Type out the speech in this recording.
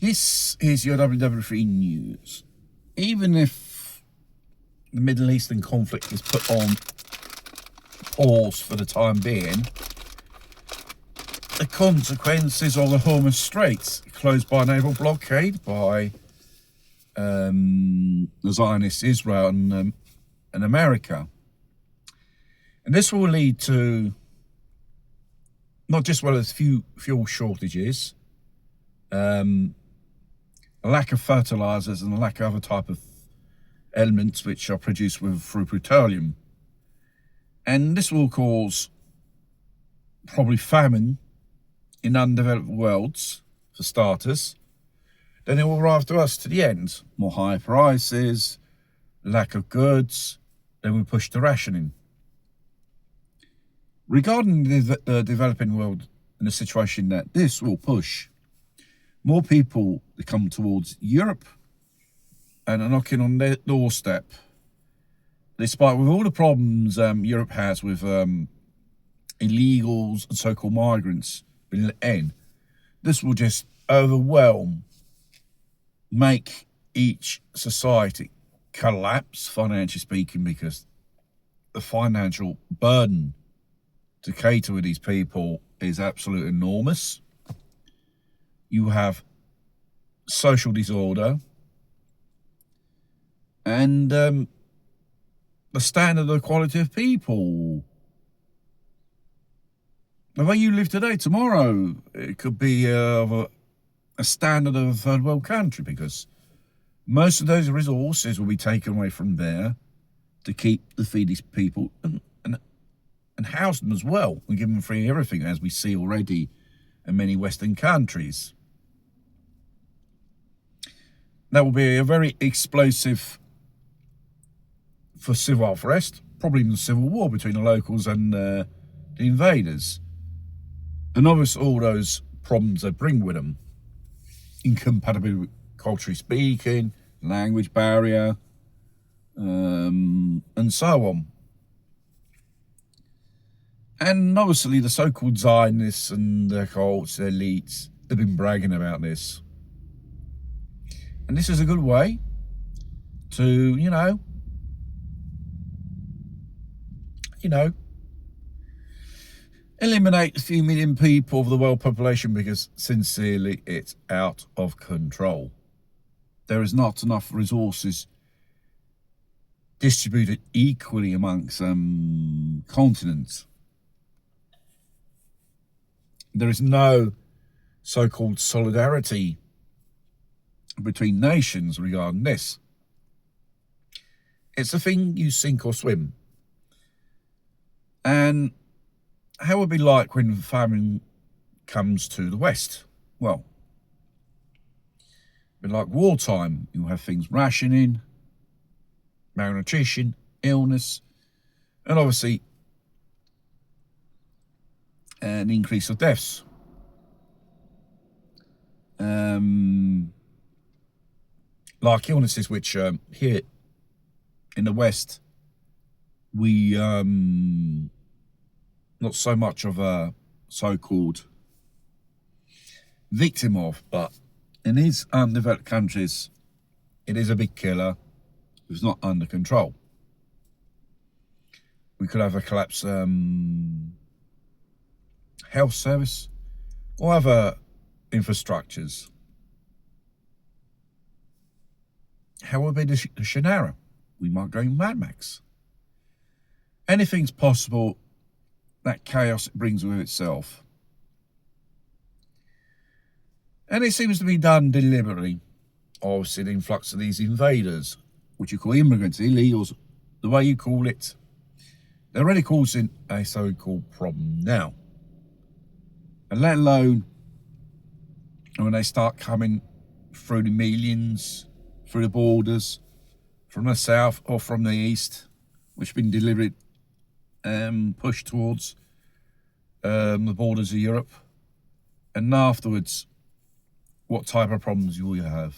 This is your WW3 news. Even if the Middle Eastern conflict is put on pause for the time being, the consequences of the Hormuz Straits, closed by naval blockade by the Zionist Israel and America. And this will lead to not just fuel shortages, a lack of fertilizers and a lack of other type of elements which are produced through petroleum. And this will cause probably famine in undeveloped worlds, for starters. Then it will arrive to us to the end. More high prices, lack of goods, then we push to rationing. Regarding the developing world and the situation that this will push, more people that come towards Europe and are knocking on their doorstep. Despite with all the problems Europe has with illegals and so-called migrants being let in, this will just overwhelm, make each society collapse, financially speaking, because the financial burden to cater with these people is absolutely enormous. You have social disorder and the standard of quality of people. The way you live today, tomorrow, it could be of a standard of a third world country, because most of those resources will be taken away from there to feed these people and house them as well, and give them free everything, as we see already in many Western countries. That will be a very explosive for civil unrest, probably even civil war between the locals and the invaders. And obviously all those problems they bring with them, incompatibility culturally speaking, language barrier, and so on. And obviously the so-called Zionists and their cults, their elites, they've been bragging about this. And this is a good way to, eliminate a few million people of the world population, because sincerely, it's out of control. There is not enough resources distributed equally amongst continents. There is no so-called solidarity between nations regarding this. It's a thing, you sink or swim. And how would it be like when famine comes to the West? Well, it'd be like wartime. You have things rationing, malnutrition, illness, and obviously an increase of deaths. Like illnesses which here in the West we not so much of a so-called victim of, but in these undeveloped countries it is a big killer who's not under control. We could have a collapse health service or other infrastructures. How would be the scenario? We might go Mad Max. Anything's possible. That chaos it brings with itself. And it seems to be done deliberately. Obviously, the influx of these invaders, which you call immigrants, illegals, the way you call it, they're already causing a so-called problem now. And let alone when they start coming through the millions, through the borders, from the south or from the east, which have been delivered pushed towards the borders of Europe. And afterwards, what type of problems will you have?